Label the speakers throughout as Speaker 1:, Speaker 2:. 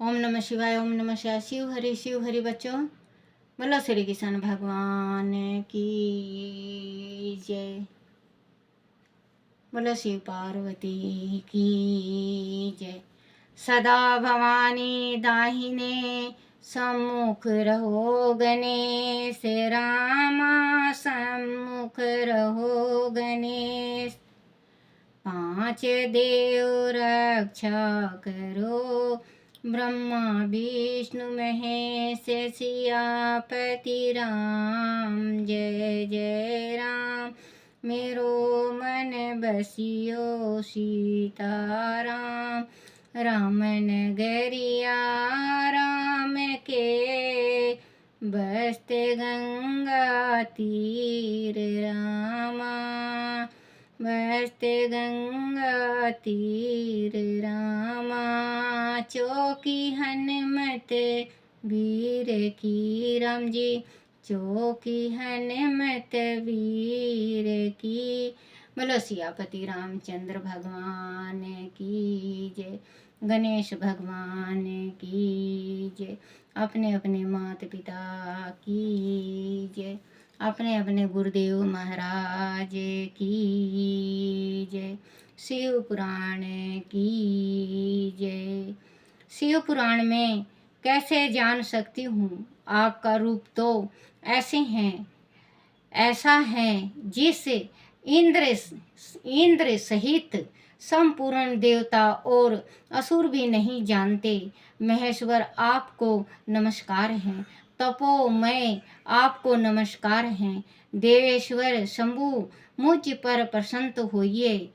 Speaker 1: ओम नमः शिवाय। ओम नमः शिवाय। शिव हरि बच्चों। बोलो श्री कृष्ण भगवान की जय। बोलो शिव पार्वती की जय। सदा भवानी दाहिने सम्मुख रहो गणेश, रामा सम्मुख रहो गणेश। पांच देव रक्षा करो, ब्रह्मा विष्णु महेश सियापति राम। जय जय राम, मेरो मन बसियो सीताराम। राम नगरिया राम के, बसते गंगा तीर रामा। बसते गंगा तीर रामा। चौकी हनुमत वीर की राम जी, चौकी हनुमत वीर की। बोलो सियापति रामचंद्र भगवान की जय। गणेश भगवान की जय। अपने अपने माता पिता की जय। अपने अपने गुरुदेव महाराज की जय। शिव पुराण की जय। शिव पुराण में कैसे जान सकती हूँ, आपका रूप तो ऐसा है जिस इंद्र सहित संपूर्ण देवता और असुर भी नहीं जानते। महेश्वर आपको नमस्कार है, तपो मैं आपको नमस्कार है। देवेश्वर शंभु मुझ पर प्रसन्न होइए।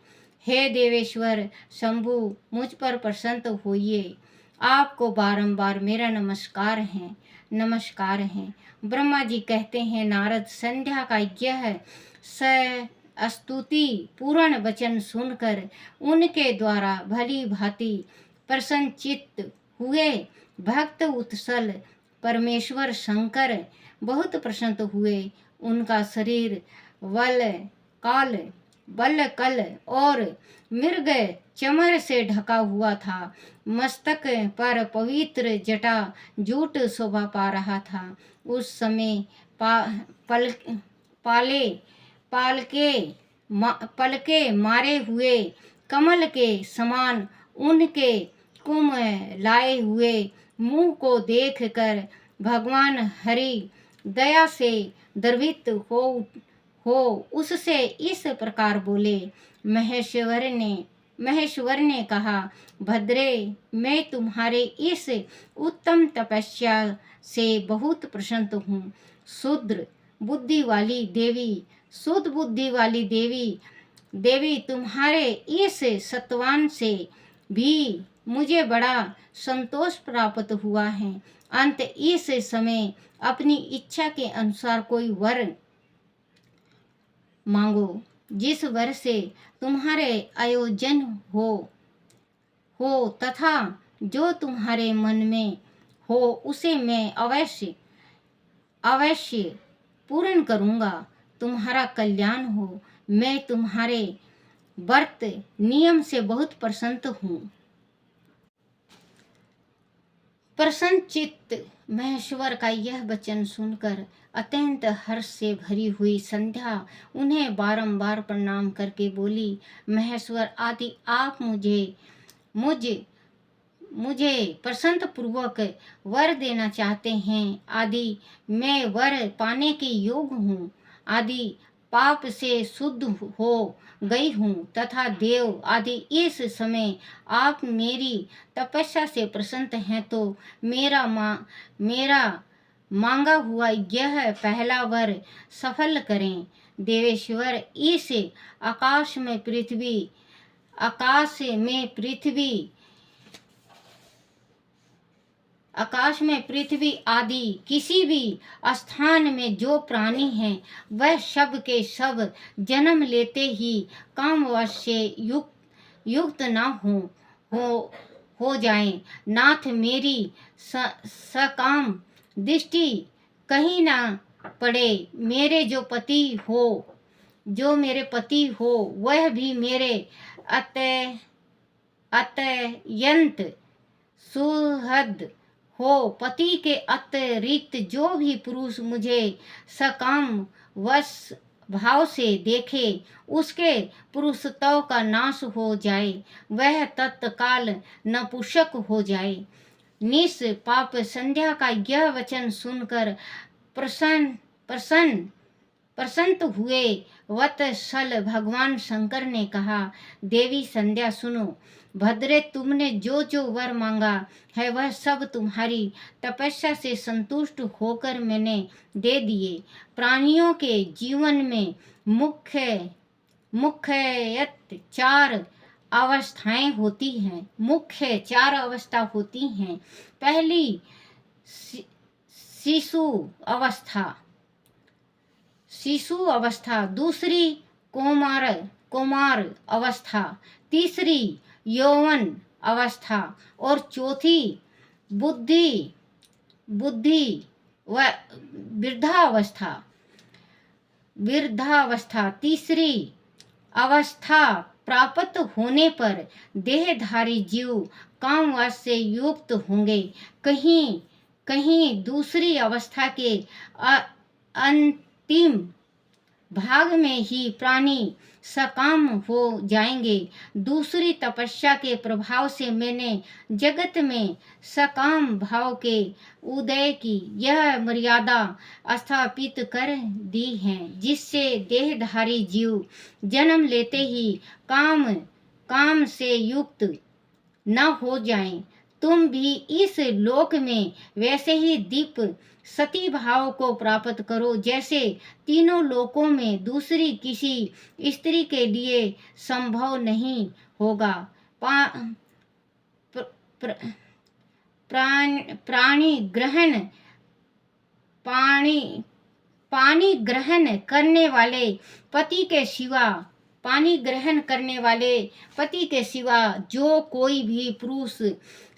Speaker 1: हे देवेश्वर शंभु मुझ पर प्रसन्न होइए। आपको बारंबार मेरा नमस्कार है, नमस्कार है। ब्रह्मा जी कहते हैं, नारद संध्या का यह स्तुति पूर्ण वचन सुनकर उनके द्वारा भली भांति प्रसन्नचित्त हुए। भक्त उत्सल परमेश्वर शंकर बहुत प्रसन्न हुए। उनका शरीर बल कल और मृग चमर से ढका हुआ था। मस्तक पर पवित्र जटा जूट शोभा पा रहा था। उस समय पलके मारे हुए कमल के समान उनके कुमलाए हुए मुंह को देखकर भगवान हरि दया से द्रवित हो उससे इस प्रकार बोले। महेश्वर ने कहा, भद्रे, मैं तुम्हारे इस उत्तम तपस्या से बहुत प्रसन्न हूँ। शुद्ध बुद्धि वाली देवी तुम्हारे इस सत्वान से भी मुझे बड़ा संतोष प्राप्त हुआ है। अंत इस समय अपनी इच्छा के अनुसार कोई वर मांगो, जिस वर से तुम्हारे आयोजन हो तथा जो तुम्हारे मन में हो उसे मैं अवश्य पूर्ण करूँगा। तुम्हारा कल्याण हो। मैं तुम्हारे व्रत नियम से बहुत प्रसन्न हूँ। प्रसन्नचित्त महेश्वर का यह वचन सुनकर अत्यंत हर्ष से भरी हुई संध्या उन्हें बारंबार प्रणाम करके बोली, महेश्वर आदि, आप मुझे प्रसन्न पूर्वक वर देना चाहते हैं। आदि, मैं वर पाने के योग्य हूँ। आदि, पाप से शुद्ध हो गई हूँ तथा देव आदि इस समय आप मेरी तपस्या से प्रसन्न हैं, तो मेरा मांगा हुआ यह पहला वर सफल करें। देवेश्वर, इस आकाश में पृथ्वी आदि किसी भी स्थान में जो प्राणी हैं, वह सब के सब जन्म लेते ही कामवश से युक्त न हो जाएं। नाथ, मेरी सकाम दृष्टि कहीं ना पड़े। जो मेरे पति हो वह भी मेरे अत्यंत सुहृद हो। पति के अतिरिक्त जो भी पुरुष मुझे सकाम वश भाव से देखे, उसके पुरुषत्व का नाश हो जाए, वह तत्काल नपुंसक हो जाए। निष्पाप संध्या का यह वचन सुनकर प्रसन्न हुए वत्सल भगवान शंकर ने कहा, देवी संध्या सुनो। भद्रे, तुमने जो जो वर मांगा है वह सब तुम्हारी तपस्या से संतुष्ट होकर मैंने दे दिए। प्राणियों के जीवन में मुख्यतः चार अवस्थाएं होती हैं। मुख्य चार अवस्था होती हैं। पहली शिशु अवस्था, दूसरी कुमार अवस्था, तीसरी यौवन अवस्था और चौथी बुद्धि व वृद्धावस्था। तीसरी अवस्था प्राप्त होने पर देहधारी जीव कामवास से युक्त होंगे। कहीं दूसरी अवस्था के अंतिम भाग में ही प्राणी सकाम हो जाएंगे। दूसरी तपस्या के प्रभाव से मैंने जगत में सकाम भाव के उदय की यह मर्यादा स्थापित कर दी है, जिससे देहधारी जीव जन्म लेते ही काम से युक्त न हो जाएं। तुम भी इस लोक में वैसे ही दीप सती भाव को प्राप्त करो, जैसे तीनों लोकों में दूसरी किसी स्त्री के लिए संभव नहीं होगा। पानी ग्रहण करने वाले पति के सिवा जो कोई भी पुरुष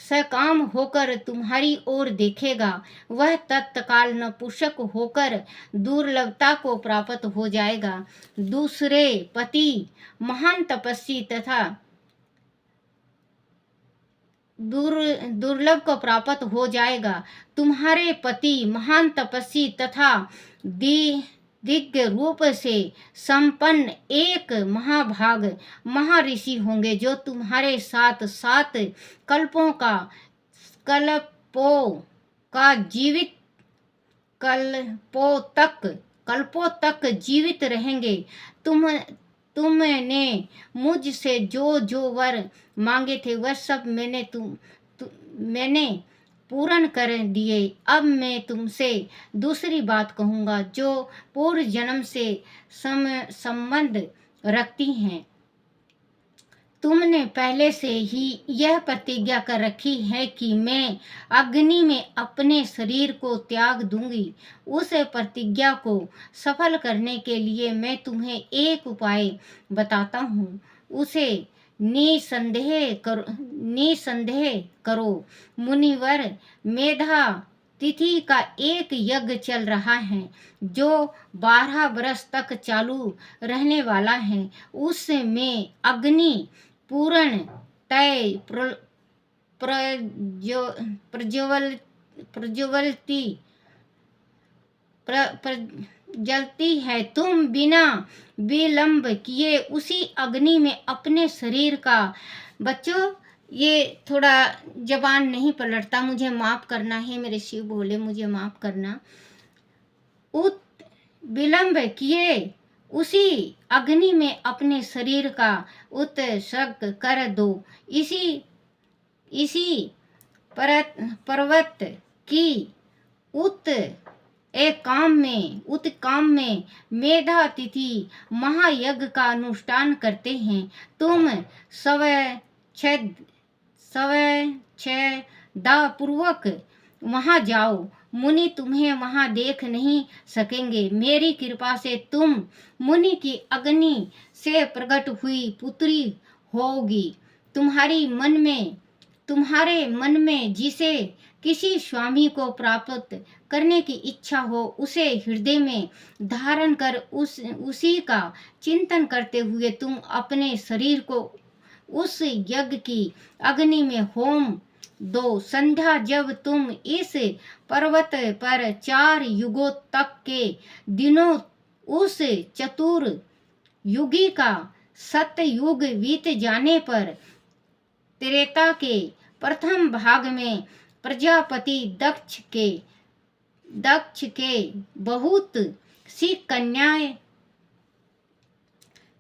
Speaker 1: सकाम होकर तुम्हारी ओर देखेगा, वह तत्काल नपुंसक होकर दुर्लभता को प्राप्त हो जाएगा। दूसरे पति महान तपस्वी तथा दुर्लभ को प्राप्त हो जाएगा। तुम्हारे पति महान तपस्वी तथा दिव्य रूप से संपन्न एक महाभाग महर्षि होंगे, जो तुम्हारे साथ 7 कल्पों तक जीवित रहेंगे। तुमने मुझसे जो जो वर मांगे थे वह सब मैंने पूर्ण कर दिए। अब मैं तुमसे दूसरी बात कहूँगा जो पूर्व जन्म से संबंध रखती हैं। तुमने पहले से ही यह प्रतिज्ञा कर रखी है कि मैं अग्नि में अपने शरीर को त्याग दूंगी। उस प्रतिज्ञा को सफल करने के लिए मैं तुम्हें एक उपाय बताता हूँ, उसे निसंदेह करो। मुनिवर, मेधा तिथि का एक यज्ञ चल रहा है जो 12 वर्ष तक चालू रहने वाला है। उसमें अग्नि पूर्ण तय जलती है। तुम बिना विलंब किए उसी अग्नि में अपने शरीर का, बच्चों ये थोड़ा जबान नहीं पलटता, मुझे माफ करना है, मेरे शिव बोले मुझे माफ करना। विलंब किए उसी अग्नि में अपने शरीर का उत्सर्ग कर दो। इसी पर्वत की काम में मेधा तिथि महायज्ञ का अनुष्ठान करते हैं। तुम स्वच्छता पूर्वक वहां जाओ। मुनि तुम्हें वहां देख नहीं सकेंगे। मेरी कृपा से तुम मुनि की अग्नि से प्रकट हुई पुत्री होगी। तुम्हारे मन में जिसे किसी स्वामी को प्राप्त करने की इच्छा हो, उसे हृदय में धारण कर उसी का चिंतन करते हुए तुम अपने शरीर को उस यज्ञ की अग्नि में होम दो। संध्या, जब तुम इस पर्वत पर 4 युगों तक के दिनों उस चतुर युगी का सतयुग बीत जाने पर त्रेता के प्रथम भाग में प्रजापति दक्ष के बहुत सी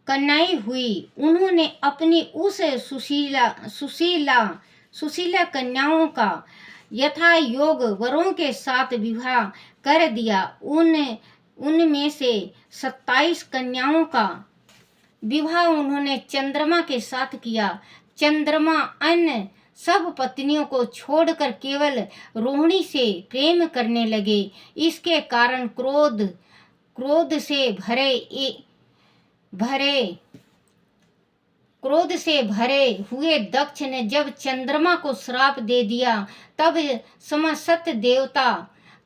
Speaker 1: कन्याएं हुई। उन्होंने अपनी उस सुशीला कन्याओं का यथा योग वरों के साथ विवाह कर दिया। उनमें से 27 कन्याओं का विवाह उन्होंने चंद्रमा के साथ किया। चंद्रमा अन्य सब पत्नियों को छोड़कर केवल रोहिणी से प्रेम करने लगे। इसके कारण क्रोध से भरे हुए दक्ष ने जब चंद्रमा को श्राप दे दिया, तब समस्त देवता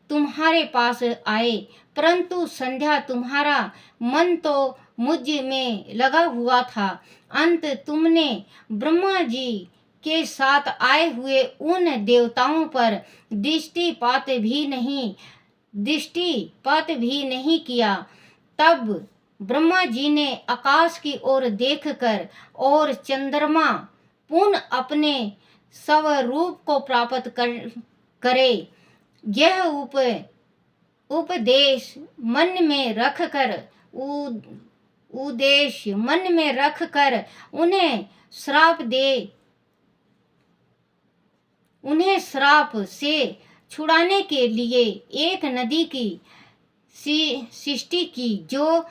Speaker 1: तुम्हारे पास आए, परंतु संध्या तुम्हारा मन तो मुझ में लगा हुआ था। अंत तुमने ब्रह्मा जी के साथ आए हुए उन देवताओं पर दृष्टिपात भी नहीं किया। तब ब्रह्मा जी ने आकाश की ओर देखकर और चंद्रमा पुनः अपने स्वरूप को प्राप्त करे, यह उपदेश मन में रखकर उन्हें श्राप से छुड़ाने के लिए एक नदी की सृष्टि की, जो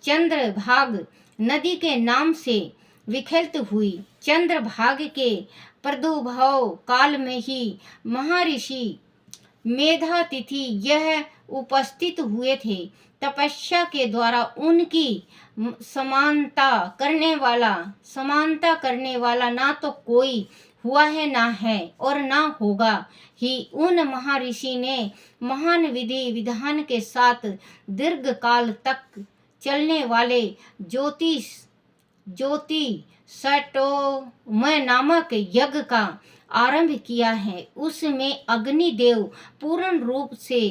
Speaker 1: चंद्रभाग नदी के नाम से विख्यात हुई। चंद्रभाग के प्रादुर्भाव काल में ही महर्षि मेधातिथि यह उपस्थित हुए थे। तपस्या के द्वारा उनकी समानता करने वाला ना तो कोई हुआ है, ना है और ना होगा ही। उन महर्षि ने महान विधि विधान के साथ दीर्घ काल तक चलने वाले ज्योतिषटोमय नामक यज्ञ का आरंभ किया है। उसमें अग्निदेव पूर्ण रूप से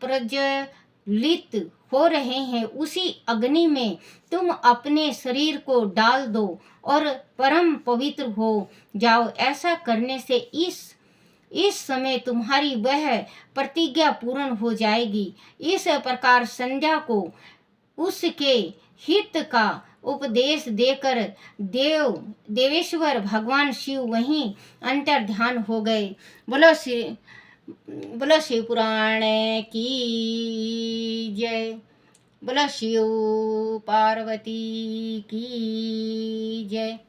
Speaker 1: प्रज्वलित हो रहे हैं। उसी अग्नि में तुम अपने शरीर को डाल दो और परम पवित्र हो जाओ। ऐसा करने से इस समय तुम्हारी वह प्रतिज्ञा पूर्ण हो जाएगी। इस प्रकार संध्या को उसके हित का उपदेश देकर देवेश्वर भगवान शिव वहीं अंतर्ध्यान हो गए। बोलो शिव पुराण की जय। बोलो शिव पार्वती की जय।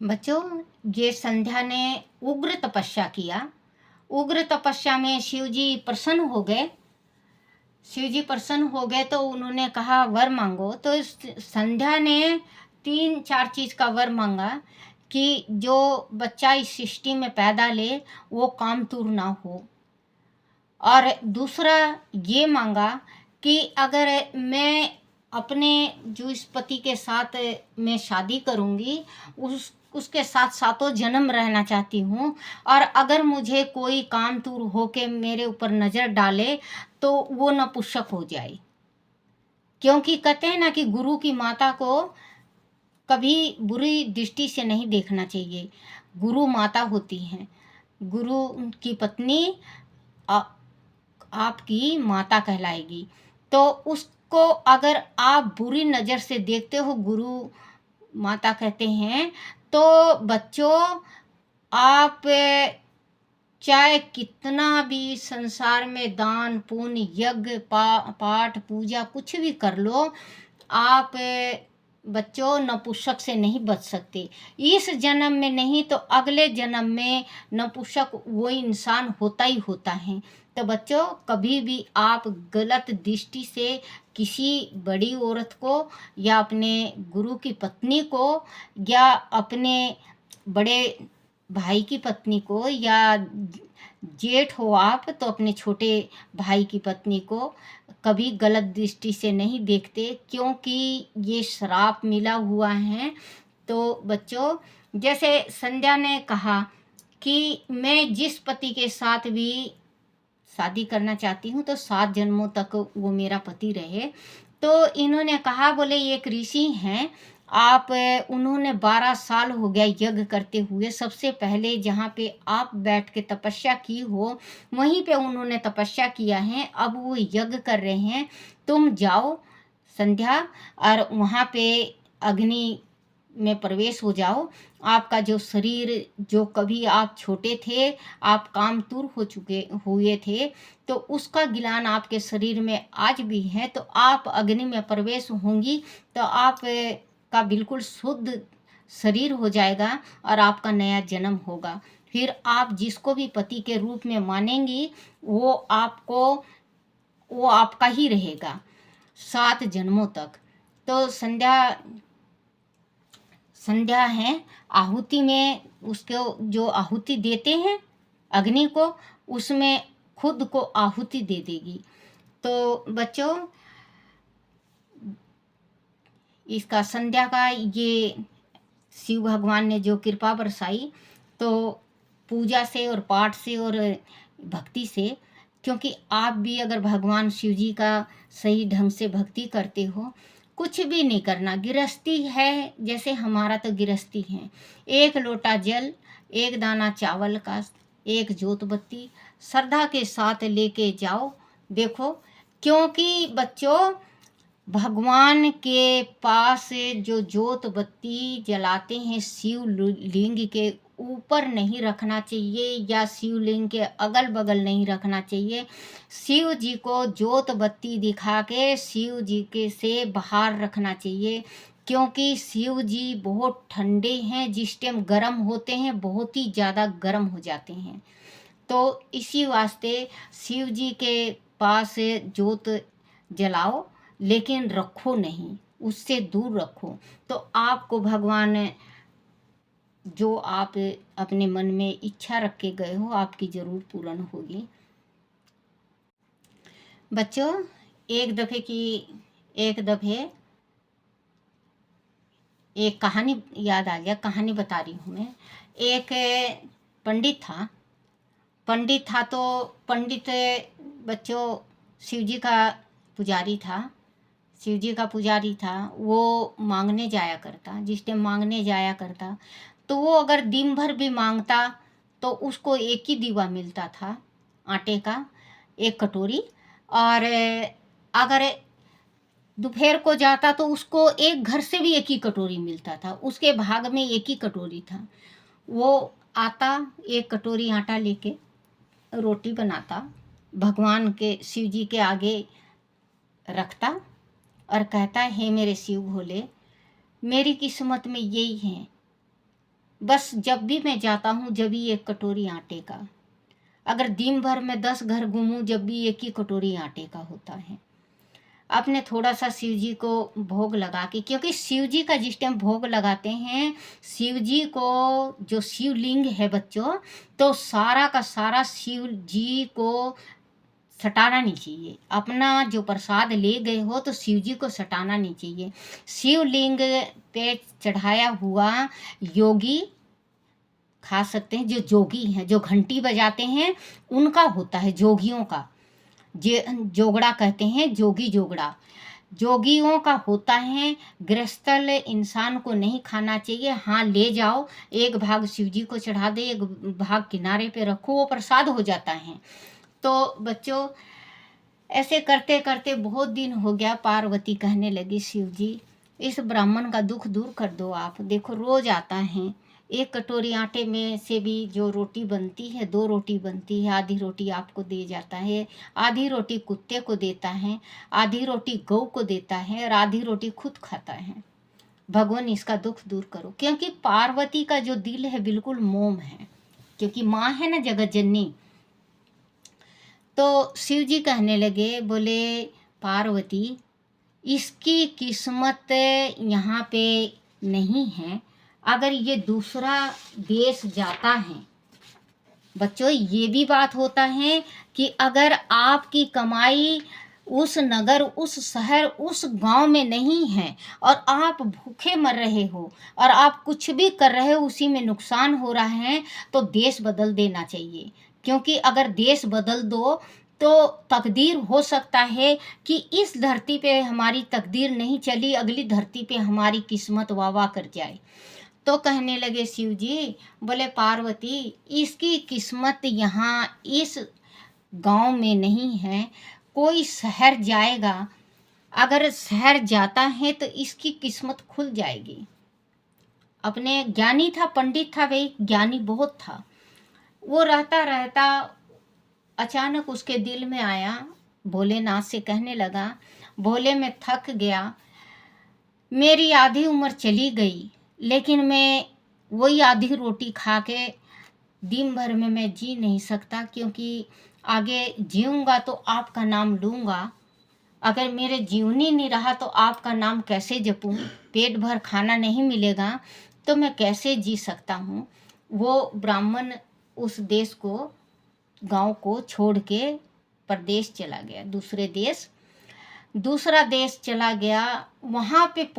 Speaker 1: बच्चों, ये संध्या ने उग्र तपस्या किया। उग्र तपस्या में शिव जी प्रसन्न हो गए तो उन्होंने कहा वर मांगो। तो संध्या ने 3-4 चीज का वर मांगा कि जो बच्चा इस सृष्टि में पैदा ले वो कामतुर ना हो, और दूसरा ये मांगा कि अगर मैं अपने जो इस पति के साथ मैं शादी करूँगी उसके साथ सातों जन्म रहना चाहती हूँ, और अगर मुझे कोई कामतुर होके मेरे ऊपर नज़र डाले तो वो नपुंसक हो जाए। क्योंकि कहते हैं ना कि गुरु की माता को कभी बुरी दृष्टि से नहीं देखना चाहिए। गुरु माता होती हैं, गुरु की पत्नी आपकी माता कहलाएगी। तो उसको अगर आप बुरी नज़र से देखते हो, गुरु माता कहते हैं, तो बच्चों आप चाहे कितना भी संसार में दान पुण्य यज्ञ पाठ पूजा कुछ भी कर लो, आप बच्चों नपुंसक से नहीं बच सकते। इस जन्म में नहीं तो अगले जन्म में नपुंसक वो इंसान होता ही होता है। तो बच्चों कभी भी आप गलत दृष्टि से किसी बड़ी औरत को या अपने गुरु की पत्नी को या अपने बड़े भाई की पत्नी को या जेठ हो आप तो अपने छोटे भाई की पत्नी को कभी गलत दृष्टि से नहीं देखते, क्योंकि ये श्राप मिला हुआ है। तो बच्चों, जैसे संध्या ने कहा कि मैं जिस पति के साथ भी शादी करना चाहती हूँ तो 7 जन्मों तक वो मेरा पति रहे। तो इन्होंने कहा, बोले एक ऋषि हैं आप, उन्होंने 12 साल हो गया यज्ञ करते हुए। सबसे पहले जहाँ पे आप बैठ के तपस्या की हो वहीं पे उन्होंने तपस्या किया है, अब वो यज्ञ कर रहे हैं। तुम जाओ संध्या और वहाँ पे अग्नि में प्रवेश हो जाओ। आपका जो शरीर, जो कभी आप छोटे थे, आप कामतुर हो चुके हुए थे, तो उसका गिलान आपके शरीर में आज भी है। तो आप अग्नि में प्रवेश होंगी तो आप का बिल्कुल शुद्ध शरीर हो जाएगा और आपका नया जन्म होगा। फिर आप जिसको भी पति के रूप में मानेंगी वो आपका ही रहेगा 7 जन्मों तक। तो संध्या है, आहुति में उसको जो आहुति देते हैं अग्नि को, उसमें खुद को आहुति दे देगी। तो बच्चों, इसका संध्या का ये शिव भगवान ने जो कृपा बरसाई, तो पूजा से और पाठ से और भक्ति से, क्योंकि आप भी अगर भगवान शिव जी का सही ढंग से भक्ति करते हो, कुछ भी नहीं करना। गृहस्थी है, जैसे हमारा तो गृहस्थी है, 1 लोटा जल, 1 दाना चावल का, 1 जोत बत्ती श्रद्धा के साथ लेके जाओ। देखो, क्योंकि बच्चों भगवान के पास जो जोत बत्ती जलाते हैं शिव लिंग के ऊपर नहीं रखना चाहिए या शिवलिंग के अगल बगल नहीं रखना चाहिए। शिव जी को जोत बत्ती दिखा के शिव जी के से बाहर रखना चाहिए, क्योंकि शिव जी बहुत ठंडे हैं। जिस टाइम गर्म होते हैं बहुत ही ज़्यादा गर्म हो जाते हैं। तो इसी वास्ते शिव जी के पास जोत जलाओ, लेकिन रखो नहीं, उससे दूर रखो। तो आपको भगवान जो आप अपने मन में इच्छा रख के गए हो आपकी ज़रूर पूर्ण होगी। बच्चों, एक दफ़े एक कहानी याद आ गया, कहानी बता रही हूँ मैं। एक पंडित था तो पंडित बच्चों शिव जी का पुजारी था। वो मांगने जाया करता, जिस टाइम मांगने जाया करता तो वो अगर दिन भर भी मांगता तो उसको एक ही दीवा मिलता था आटे का, 1 कटोरी। और अगर दोपहर को जाता तो उसको एक घर से भी 1 ही कटोरी मिलता था, उसके भाग में 1 ही कटोरी था। वो आता 1 कटोरी आटा लेके रोटी बनाता, भगवान के शिव जी के आगे रखता और कहता, हे मेरे शिव भोले, मेरी किस्मत में यही है, बस जब भी मैं जाता हूँ जब भी 1 कटोरी आटे का, अगर दिन भर में 10 घर घूमूं जब भी 1 ही कटोरी आटे का होता है। आपने थोड़ा सा शिव जी को भोग लगा के, क्योंकि शिव जी का जिस टाइम भोग लगाते हैं, शिव जी को जो शिवलिंग है बच्चों, तो सारा का सारा शिव जी को सटाना नहीं चाहिए। अपना जो प्रसाद ले गए हो तो शिव जी को सटाना नहीं चाहिए। शिवलिंग पे चढ़ाया हुआ योगी खा सकते हैं, जो जोगी हैं, जो घंटी बजाते हैं उनका होता है, जोगियों का, जोगड़ा कहते हैं, जोगियों का होता है। गृहस्थल इंसान को नहीं खाना चाहिए। हाँ, ले जाओ, 1 भाग शिव जी को चढ़ा दे, 1 भाग किनारे पे रखो, वो प्रसाद हो जाता है। तो बच्चों, ऐसे करते करते बहुत दिन हो गया। पार्वती कहने लगी, शिव जी, इस ब्राह्मण का दुख दूर कर दो आप। देखो, रोज आता है, 1 कटोरी आटे में से भी जो रोटी बनती है, 2 रोटी बनती है, आधी रोटी आपको दे जाता है, आधी रोटी कुत्ते को देता है, आधी रोटी गौ को देता है और आधी रोटी खुद खाता है। भगवान इसका दुख दूर करो। क्योंकि पार्वती का जो दिल है बिल्कुल मोम है, क्योंकि माँ है ना जगत जननी। तो शिव जी कहने लगे, बोले पार्वती, इसकी किस्मत यहाँ पे नहीं है। अगर ये दूसरा देश जाता है बच्चों ये भी बात होता है कि अगर आपकी कमाई उस नगर, उस शहर, उस गांव में नहीं है और आप भूखे मर रहे हो और आप कुछ भी कर रहे हो उसी में नुकसान हो रहा है, तो देश बदल देना चाहिए। क्योंकि अगर देश बदल दो तो तकदीर हो सकता है कि इस धरती पे हमारी तकदीर नहीं चली, अगली धरती पे हमारी किस्मत वाह कर जाए। तो कहने लगे शिव जी, बोले पार्वती इसकी किस्मत यहाँ इस गांव में नहीं है, कोई शहर जाएगा, अगर शहर जाता है तो इसकी किस्मत खुल जाएगी। अपने ज्ञानी था, पंडित था, भाई ज्ञानी बहुत था। वो रहता रहता अचानक उसके दिल में आया, भोलेनाथ से कहने लगा, भोले मैं थक गया, मेरी आधी उम्र चली गई, लेकिन मैं वही आधी रोटी खा के दिन भर में मैं जी नहीं सकता, क्योंकि आगे जीऊँगा तो आपका नाम लूँगा, अगर मेरे जीवनी नहीं रहा तो आपका नाम कैसे जपूँ, पेट भर खाना नहीं मिलेगा तो मैं कैसे जी सकता हूँ। वो ब्राह्मण उस देश को, गांव को छोड़ के प्रदेश चला गया, दूसरा देश चला गया। वहाँ पे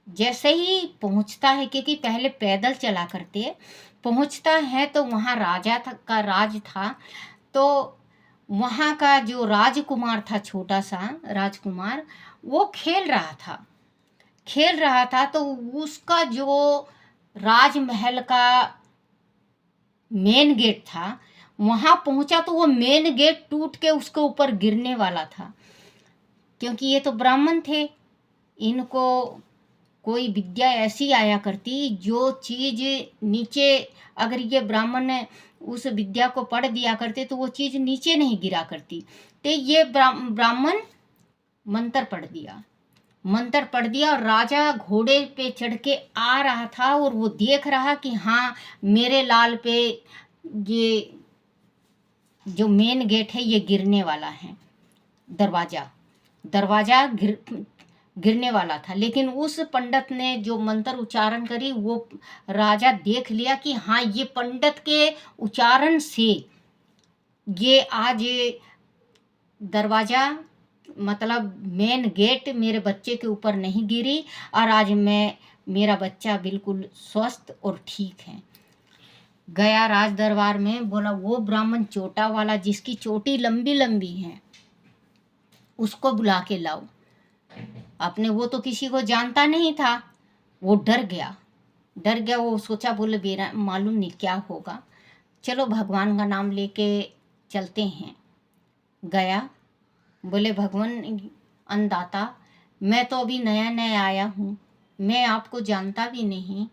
Speaker 1: जैसे ही पहुँचता है, क्योंकि पहले पैदल चला करते, पहुँचता है तो वहाँ राजा का राज था। तो वहाँ का जो राजकुमार था, छोटा सा राजकुमार, वो खेल रहा था। तो उसका जो राजमहल का मेन गेट था, वहाँ पहुँचा तो वो मेन गेट टूट के उसके ऊपर गिरने वाला था। क्योंकि ये तो ब्राह्मण थे, इनको कोई विद्या ऐसी आया करती जो चीज़ नीचे, अगर ये ब्राह्मण उस विद्या को पढ़ दिया करते तो वो चीज़ नीचे नहीं गिरा करती। तो ये ब्राह्मण मंत्र पढ़ दिया और राजा घोड़े पे चढ़ के आ रहा था और वो देख रहा कि हाँ मेरे लाल पे ये जो मेन गेट है ये गिरने वाला है, दरवाजा गिरने वाला था। लेकिन उस पंडित ने जो मंत्र उच्चारण करी, वो राजा देख लिया कि हाँ ये पंडित के उच्चारण से ये आज दरवाजा, मतलब मेन गेट मेरे बच्चे के ऊपर नहीं गिरी और आज मेरा बच्चा बिल्कुल स्वस्थ और ठीक है। गया राज दरबार में, बोला वो ब्राह्मण चोटा वाला जिसकी चोटी लंबी लंबी है उसको बुला के लाओ। अपने वो तो किसी को जानता नहीं था, वो डर गया। वो सोचा, बोले बेरा मालूम नहीं क्या होगा, चलो भगवान का नाम लेके चलते हैं। गया, बोले भगवान अन्नदाता, मैं तो अभी नया नया आया हूँ, मैं आपको जानता भी नहीं,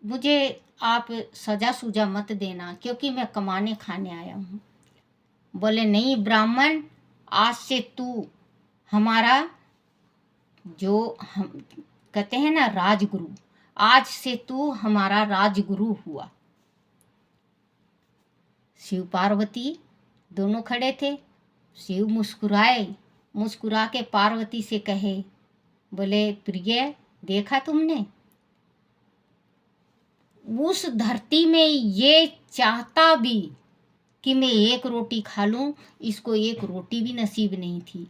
Speaker 1: मुझे आप सजा सुजा मत देना, क्योंकि मैं कमाने खाने आया हूँ। बोले नहीं ब्राह्मण, आज से तू हमारा, जो हम कहते हैं ना राजगुरु, आज से तू हमारा राजगुरु हुआ। शिव पार्वती दोनों खड़े थे। शिव मुस्कुरा के पार्वती से कहे, बोले प्रिय देखा तुमने, उस धरती में ये चाहता भी कि मैं एक रोटी खा लूं, इसको एक रोटी भी नसीब नहीं थी।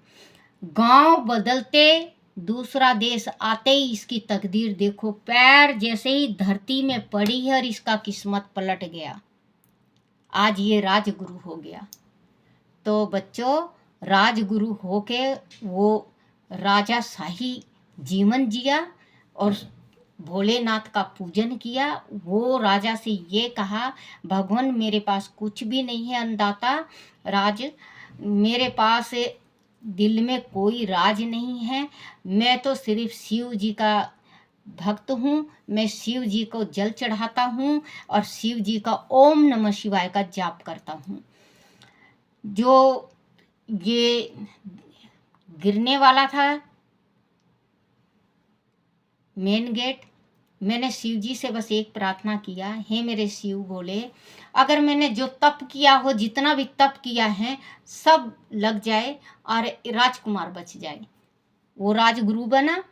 Speaker 1: गांव बदलते, दूसरा देश आते ही इसकी तकदीर देखो, पैर जैसे ही धरती में पड़ी है और इसका किस्मत पलट गया, आज ये राजगुरु हो गया। तो बच्चों, राजगुरु होके वो राजा शाही जीवन जिया और भोलेनाथ का पूजन किया। वो राजा से ये कहा, भगवान मेरे पास कुछ भी नहीं है अन्नदाता, मेरे पास दिल में कोई राज नहीं है, मैं तो सिर्फ शिव जी का भक्त हूँ, मैं शिव जी को जल चढ़ाता हूँ और शिव जी का ओम नमः शिवाय का जाप करता हूँ। जो ये गिरने वाला था मेन गेट, मैंने शिव जी से बस एक प्रार्थना किया, हे मेरे शिव बोले, अगर मैंने जो तप किया हो, जितना भी तप किया है सब लग जाए और राजकुमार बच जाए। वो राजगुरु बना,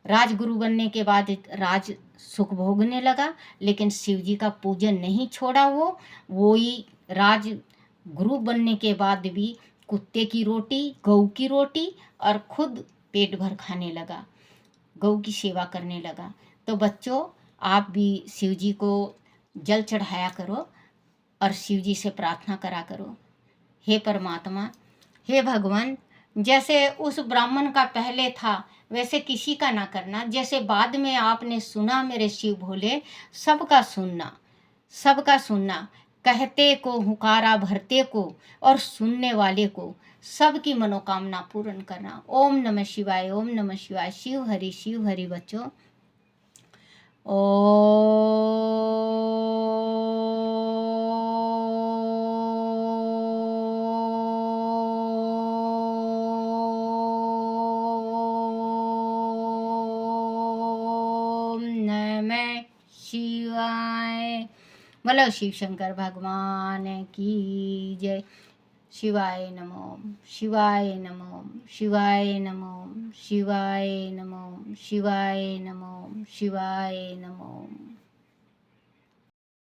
Speaker 1: राजगुरु बनने के बाद राज सुख भोगने लगा, लेकिन शिव जी का पूजन नहीं छोड़ा वो ही राज गुरु बनने के बाद भी कुत्ते की रोटी, गऊ की रोटी और खुद पेट भर खाने लगा, गऊ की सेवा करने लगा। तो बच्चों, आप भी शिव जी को जल चढ़ाया करो और शिव जी से प्रार्थना करा करो, हे परमात्मा, हे भगवान, जैसे उस ब्राह्मण का पहले था वैसे किसी का ना करना, जैसे बाद में आपने सुना मेरे शिव भोले, सबका सुनना, सबका सुनना, कहते को हुकारा भरते को और सुनने वाले को सबकी मनोकामना पूर्ण करना। ओम नमः शिवाय, ओम नमः शिवाय। शिव हरि बच्चों। ओम नमः शिवाय। बोलो शिव शंकर भगवान की जय। शिवाय नमो, शिवाय नमो, शिवाय नमो, शिवाय नमो, शिवाय नमो, शिवाय नमो।